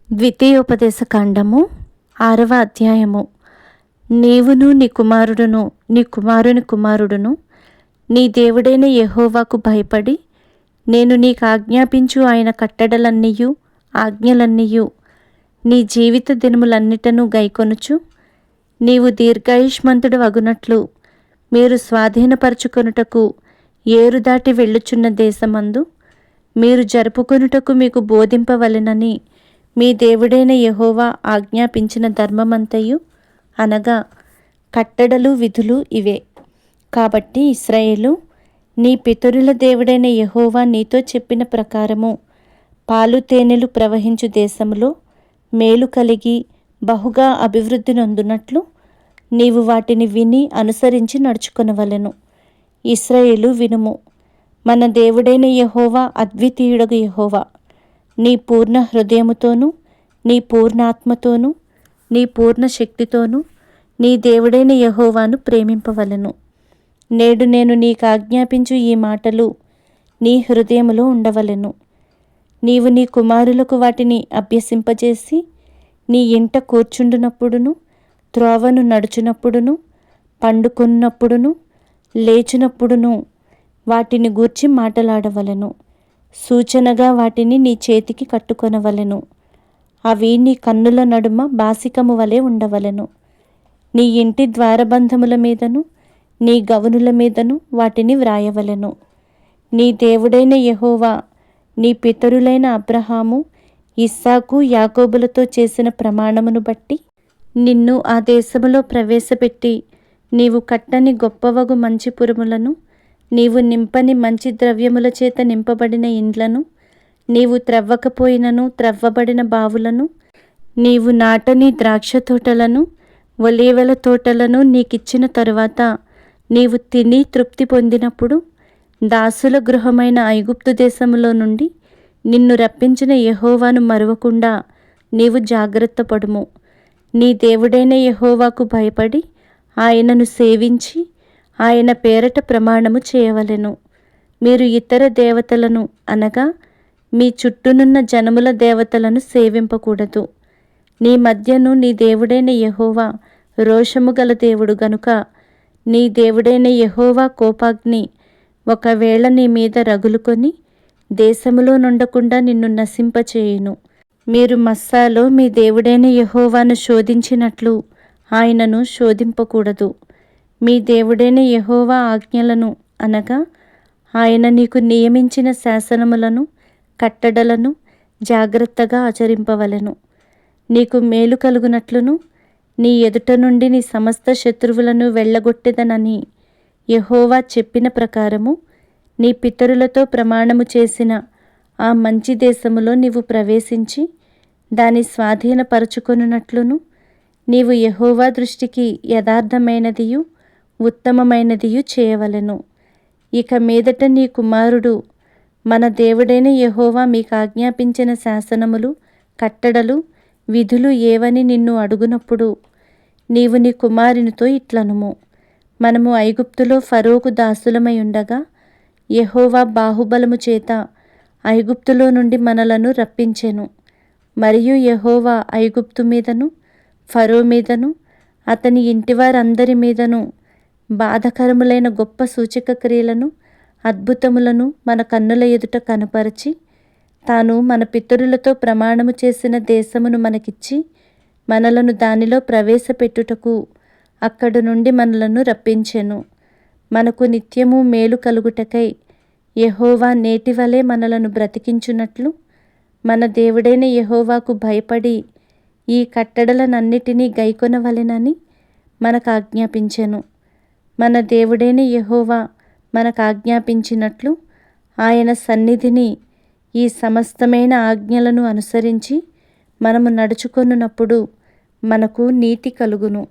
ద్వితీయోపదేశ కాండము 6వ అధ్యాయము. నీవును నీ కుమారుడును నీ కుమారుని కుమారుడును నీ దేవుడైన యెహోవాకు భయపడి నేను నీకు ఆజ్ఞాపించు ఆయన కట్టడలన్నీయు ఆజ్ఞలన్నీయు నీ జీవిత దినములన్నిటను గైకొనుచు నీవు దీర్ఘాయుష్మంతుడు అగునట్లు మీరు స్వాధీనపరచుకొనుటకు ఏరు దాటి వెళ్ళుచున్న దేశమందు మీరు జరుపుకొనుటకు మీకు బోధింపవలెనని మీ దేవుడైన యెహోవా ఆజ్ఞాపించిన ధర్మమంతయు అనగా కట్టడలు విధులు ఇవే. కాబట్టి ఇశ్రాయేలు, నీ పితరుల దేవుడైన యెహోవా నీతో చెప్పిన ప్రకారము పాలు తేనెలు ప్రవహించు దేశములో మేలు కలిగి బహుగా అభివృద్ధి నొందునట్లు నీవు వాటిని విని అనుసరించి నడుచుకొనవలెను. ఇశ్రాయేలు వినుము, మన దేవుడైన యెహోవా అద్వితీయుడగు యెహోవా. నీ పూర్ణ హృదయముతోనూ నీ పూర్ణాత్మతోనూ నీ పూర్ణ శక్తితోనూ నీ దేవుడైన యెహోవాను ప్రేమింపవలెను. నేడు నేను నీకు ఆజ్ఞాపించు ఈ మాటలు నీ హృదయములో ఉండవలెను. నీవు నీ కుమారులకు వాటిని అభ్యసింపజేసి నీ ఇంట కూర్చుండునప్పుడును త్రోవను నడుచునప్పుడును పండుకొన్నప్పుడును లేచినప్పుడును వాటిని గూర్చి మాటలాడవలెను. సూచనగా వాటిని నీ చేతికి కట్టుకొనవలెను. అవి నీ కన్నుల నడుమ బాసికము వలె ఉండవలెను. నీ ఇంటి ద్వారబంధముల మీదను నీ గవనుల మీదను వాటిని వ్రాయవలెను. నీ దేవుడైన యెహోవా నీ పితరులైన అబ్రహాము ఇస్సాకు యాకోబులతో చేసిన ప్రమాణమును బట్టి నిన్ను ఆ దేశములో ప్రవేశపెట్టి నీవు కట్టని గొప్పవగు మంచి పురములను నీవు నింపని మంచి ద్రవ్యముల చేత నింపబడిన ఇండ్లను నీవు త్రవ్వకపోయినను త్రవ్వబడిన బావులను నీవు నాటని ద్రాక్ష తోటలను ఒలీవల తోటలను నీకిచ్చిన తరువాత నీవు తిని తృప్తి పొందినప్పుడు దాసుల గృహమైన ఐగుప్తు దేశములో నుండి నిన్ను రప్పించిన యెహోవాను మరువకుండా నీవు జాగ్రత్త పడుము. నీ దేవుడైన యెహోవాకు భయపడి ఆయనను సేవించి ఆయన పేరట ప్రమాణము చేయవలెను. మీరు ఇతర దేవతలను అనగా మీ చుట్టూనున్న జనముల దేవతలను సేవింపకూడదు. నీ మధ్యను నీ దేవుడైన యెహోవా రోషము గల దేవుడు గనుక నీ దేవుడైన యెహోవా కోపాగ్ని ఒకవేళ నీ మీద రగులుకొని దేశములో నుండకుండా నిన్ను నశింపచేయును. మీరు మస్సాలో మీ దేవుడైన యెహోవాను శోధించినట్లు ఆయనను శోధింపకూడదు. మీ దేవుడైన యెహోవా ఆజ్ఞలను అనగా ఆయన నీకు నియమించిన శాసనములను కట్టడలను జాగ్రత్తగా ఆచరింపవలెను. నీకు మేలు కలుగునట్లును నీ ఎదుట నుండి నీ సమస్త శత్రువులను వెళ్ళగొట్టెదనని యెహోవా చెప్పిన ప్రకారము నీ పితరులతో ప్రమాణము చేసిన ఆ మంచి దేశములో నీవు ప్రవేశించి దాని స్వాధీనపరచుకొనున్నట్లును నీవు యెహోవా దృష్టికి యథార్థమైనదియు ఉత్తమమైనదియు చేయవలెను. ఇక మీదట నీ కుమారుడు మన దేవుడైన యెహోవా మీకు ఆజ్ఞాపించిన శాసనములు కట్టడలు విధులు ఏవని నిన్ను అడుగునప్పుడు నీవు నీ కుమారునితో ఇట్లనుము, మనము ఐగుప్తులో ఫరోకు దాసులమై ఉండగా యెహోవా బాహుబలము చేత ఐగుప్తులో నుండి మనలను రప్పించెను. మరియు యెహోవా ఐగుప్తు మీదను ఫరో మీదను అతని ఇంటివారందరి మీదను బాధకరములైన గొప్ప సూచక క్రియలను అద్భుతములను మన కన్నుల ఎదుట కనపరచి తాను మన పితరులతో ప్రమాణము చేసిన దేశమును మనకిచ్చి మనలను దానిలో ప్రవేశపెట్టుటకు అక్కడి నుండి మనలను రప్పించెను. మనకు నిత్యము మేలు కలుగుటకై యెహోవా నేటివలే మనలను బ్రతికించున్నట్లు మన దేవుడైన యెహోవాకు భయపడి ఈ కట్టడలనన్నిటినీ గైకొనవలెనని మనకు ఆజ్ఞాపించెను. మన దేవుడైన యెహోవా మనకు ఆజ్ఞాపించినట్లు ఆయన సన్నిధిని ఈ సమస్తమైన ఆజ్ఞలను అనుసరించి మనము నడుచుకొనున్నప్పుడు మనకు నీతి కలుగును.